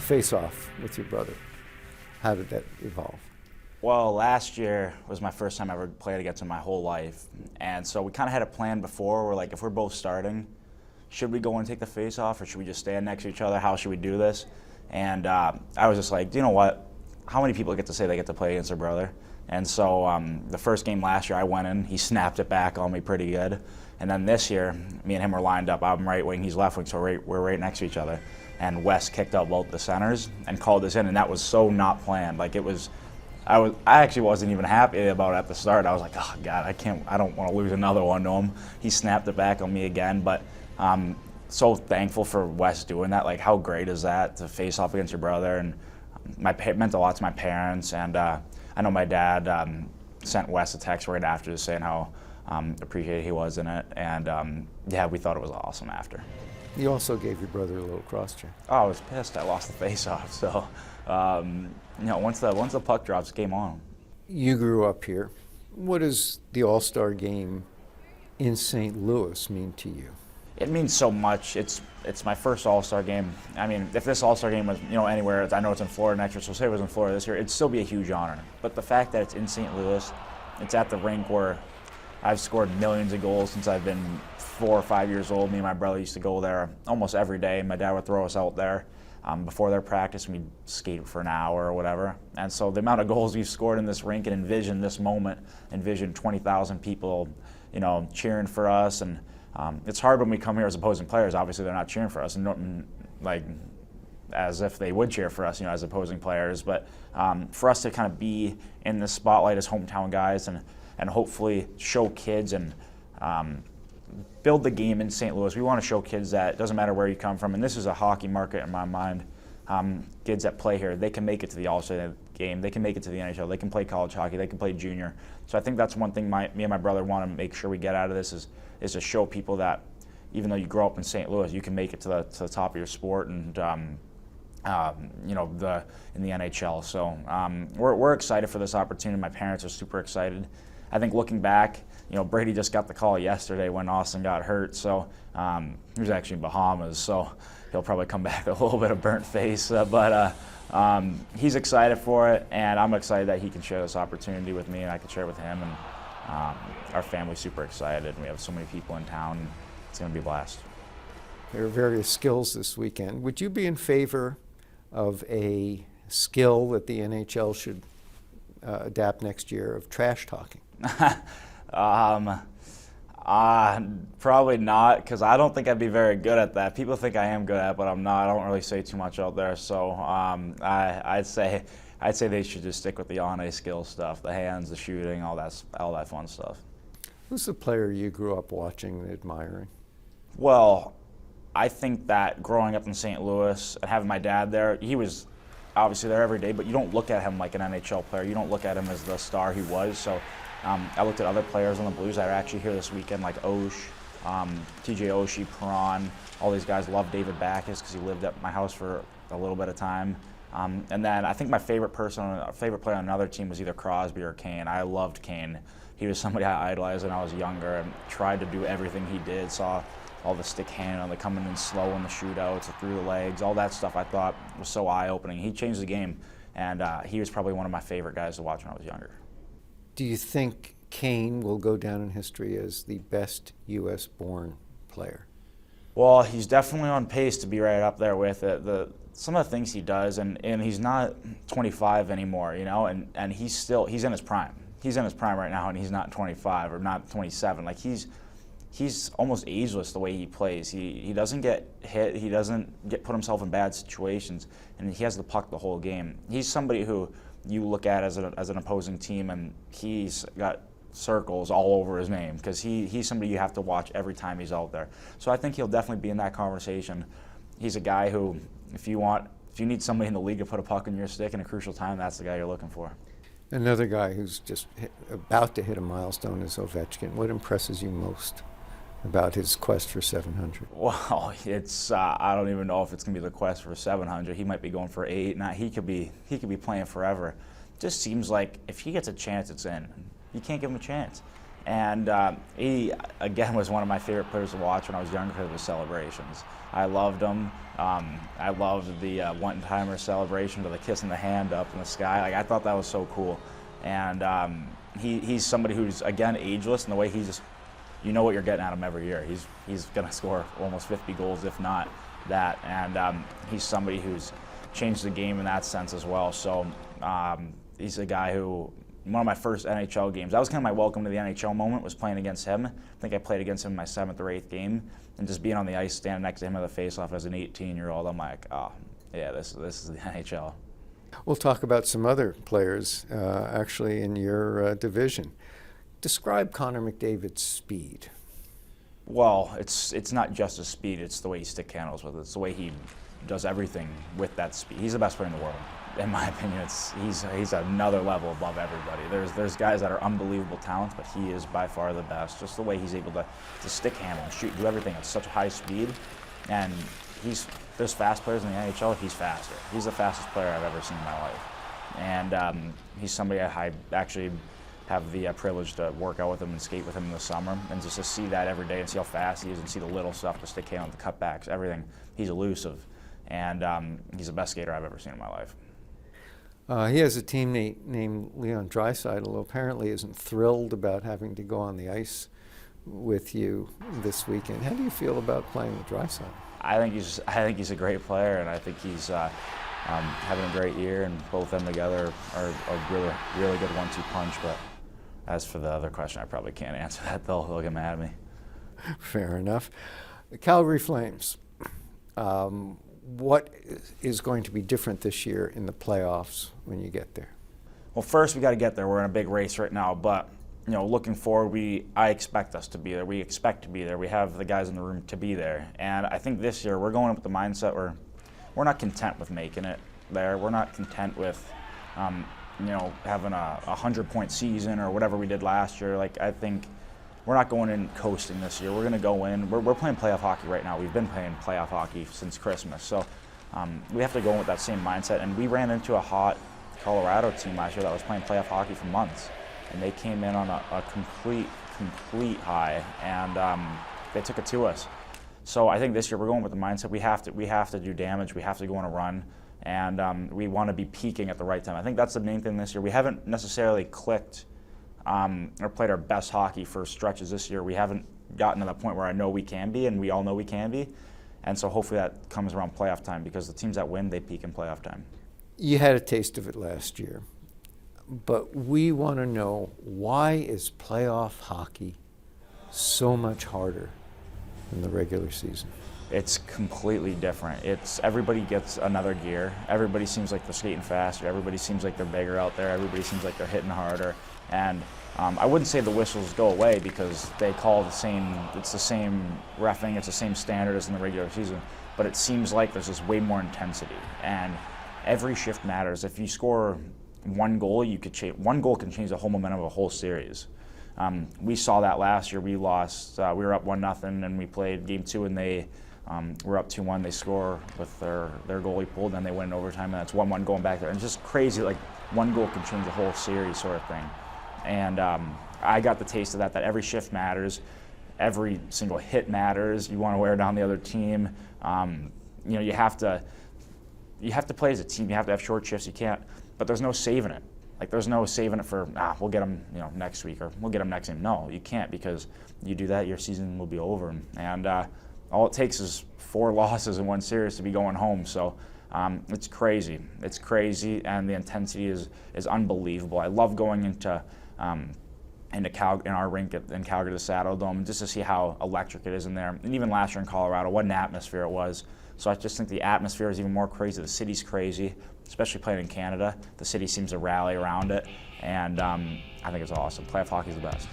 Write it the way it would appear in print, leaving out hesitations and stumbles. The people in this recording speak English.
face-off with your brother. How did that evolve? Well, last year was my first time I ever played against him my whole life. And so we kind of had a plan before. We're like, if we're both starting, should we go and take the face-off, or should we just stand next to each other? How should we do this? And I was just like, you know what? How many people get to say they get to play against their brother? And so the first game last year, I went in. He snapped it back on me pretty good. And then this year, me and him were lined up. I'm right wing, he's left wing, so we're right next to each other. And Wes kicked out both the centers and called us in, and that was so not planned. Like, it was, I actually wasn't even happy about it at the start. I was like, oh God, I don't want to lose another one to him. He snapped it back on me again, but so thankful for Wes doing that. Like, how great is that to face off against your brother? And it meant a lot to my parents, and I know my dad sent Wes a text right after just saying how appreciated he was in it, and yeah, we thought it was awesome after. You also gave your brother a little cross-check. Oh, I was pissed. I lost the face-off, so you know, once the puck drops, game on. You grew up here. What does the All-Star game in St. Louis mean to you? It means so much. It's my first All-Star game. I mean, if this All-Star game was, you know, anywhere, I know it's in Florida next year, so say it was in Florida this year, it'd still be a huge honor. But the fact that it's in St. Louis, it's at the rink where I've scored millions of goals since I've been 4 or 5 years old. Me and my brother used to go there almost every day. My dad would throw us out there before their practice, and we'd skate for an hour or whatever. And so the amount of goals we've scored in this rink, and envision this moment, envision 20,000 people, you know, cheering for us. And it's hard when we come here as opposing players. Obviously, they're not cheering for us, and like as if they would cheer for us, you know, as opposing players. But for us to kind of be in the spotlight as hometown guys, and hopefully show kids and build the game in St. Louis. We want to show kids that it doesn't matter where you come from, and this is a hockey market in my mind. Kids that play here, they can make it to the All-Star game, they can make it to the NHL, they can play college hockey, they can play junior. So I think that's one thing me and my brother want to make sure we get out of this is to show people that even though you grow up in St. Louis, you can make it to the top of your sport, and you know, in the NHL. So we're excited for this opportunity. My parents are super excited. I think looking back, you know, Brady just got the call yesterday when Austin got hurt. So he was actually in Bahamas, so he'll probably come back with a little bit of burnt face. But he's excited for it, and I'm excited that he can share this opportunity with me, and I can share it with him. And our family's super excited, and we have so many people in town. It's going to be a blast. There are various skills this weekend. Would you be in favor of a skill that the NHL should adapt next year of trash talking? Probably not, because I don't think I'd be very good at that. People think I am good at it, but I'm not. I don't really say too much out there. So I'd say they should just stick with the on-ice skill stuff, the hands, the shooting, all that fun stuff. Who's the player you grew up watching and admiring? Well, I think that growing up in St. Louis and having my dad there, he was obviously there every day, but you don't look at him like an NHL player. You don't look at him as the star he was. So I looked at other players on the Blues that are actually here this weekend, like Osh, TJ Oshie, Perron. All these guys love David Backes because he lived at my house for a little bit of time. And then I think my favorite player on another team was either Crosby or Kane. I loved Kane. He was somebody I idolized when I was younger and tried to do everything he did. Saw all the stick handling, the coming in slow in the shootouts, through the legs, all that stuff I thought was so eye-opening. He changed the game, and he was probably one of my favorite guys to watch when I was younger. Do you think Kane will go down in history as the best U.S.-born player? Well, he's definitely on pace to be right up there with it. Some of the things he does, and he's not 25 anymore, you know, and he's in his prime. He's in his prime right now, and he's not 25 or not 27. Like, he's almost ageless the way he plays. He doesn't get hit. He doesn't put himself in bad situations, and he has the puck the whole game. He's somebody who you look at as an opposing team, and he's got circles all over his name because he's somebody you have to watch every time he's out there. So I think he'll definitely be in that conversation. He's a guy who, if you need somebody in the league to put a puck in your stick in a crucial time, that's the guy you're looking for. Another guy who's just about to hit a milestone is Ovechkin. What impresses you most about his quest for 700? Well, it's I don't even know if it's gonna be the quest for 700. He might be going for 8. Now he could be playing forever. Just seems like if he gets a chance, it's in. You can't give him a chance. And he, again, was one of my favorite players to watch when I was younger because of his celebrations. I loved him. I loved the one-timer celebration with the kissing the hand up in the sky. Like, I thought that was so cool. And he's somebody who's, again, ageless in the way he's just, you know what you're getting out of him every year. He's going to score almost 50 goals, if not that. And he's somebody who's changed the game in that sense as well. So he's a guy who, one of my first NHL games, that was kind of my welcome to the NHL moment, was playing against him. I think I played against him in my 7th or 8th game, and just being on the ice, standing next to him at the faceoff as an 18-year-old, I'm like, oh, yeah, this is the NHL. We'll talk about some other players actually in your division. Describe Conor McDavid's speed. Well, it's not just his speed, it's the way he stick handles with it. It's the way he does everything with that speed. He's the best player in the world. In my opinion, he's another level above everybody. There's guys that are unbelievable talents, but he is by far the best. Just the way he's able to stick handle and shoot, do everything at such a high speed. And there's fast players in the NHL, he's faster. He's the fastest player I've ever seen in my life. And he's somebody I actually have the privilege to work out with him and skate with him in the summer, and just to see that every day and see how fast he is and see the little stuff, the stick handle, the cutbacks, everything. He's elusive, and he's the best skater I've ever seen in my life. He has a teammate named Leon Draisaitl, who apparently isn't thrilled about having to go on the ice with you this weekend. How do you feel about playing with Draisaitl? I think he's a great player, and I think he's having a great year. And both of them together are a really, really good 1-2 punch. But as for the other question, I probably can't answer that. They'll get mad at me. Fair enough. The Calgary Flames. What is going to be different this year in the playoffs when you get there? Well, first we got to get there. We're in a big race right now, but looking forward, I expect us to be there. We expect to be there. We have the guys in the room to be there, and I think this year we're going with the mindset where we're not content with making it there. We're not content with having a 100-point season or whatever we did last year. Like, I think we're not going in coasting this year. We're going to go in. We're playing playoff hockey right now. We've been playing playoff hockey since Christmas. So we have to go in with that same mindset. And we ran into a hot Colorado team last year that was playing playoff hockey for months. And they came in on a complete high, and they took it to us. So I think this year we're going with the mindset we have to do damage. We have to go on a run, and we want to be peaking at the right time. I think that's the main thing this year. We haven't necessarily clicked or played our best hockey for stretches this year. We haven't gotten to that point where I know we can be, and we all know we can be. And so hopefully that comes around playoff time, because the teams that win, they peak in playoff time. You had a taste of it last year, but we want to know, why is playoff hockey so much harder than the regular season? It's completely different. Everybody gets another gear. Everybody seems like they're skating faster. Everybody seems like they're bigger out there. Everybody seems like they're hitting harder. And I wouldn't say the whistles go away, because they call it's the same reffing, it's the same standard as in the regular season, but it seems like there's just way more intensity. And every shift matters. If you score one goal, one goal can change the whole momentum of a whole series. We saw that last year. We lost. We were up 1-0, and we played game 2, and they were up 2-1. They score with their goalie pulled, and they win in overtime, and it's 1-1 going back there. And it's just crazy. Like, one goal can change the whole series, sort of thing. And I got the taste of that every shift matters, every single hit matters. You want to wear down the other team. You have to play as a team. You have to have short shifts. You can't. But there's no saving it. Like, there's no saving it for, we'll get them next week, or we'll get them next game. No, you can't, because you do that, your season will be over. And all it takes is 4 losses in one series to be going home. So it's crazy. It's crazy, and the intensity is unbelievable. I love going into our rink in Calgary, the Saddle Dome, just to see how electric it is in there. And even last year in Colorado, what an atmosphere it was. So I just think the atmosphere is even more crazy. The city's crazy, especially playing in Canada. The city seems to rally around it, and I think it's awesome. Playoff hockey is the best.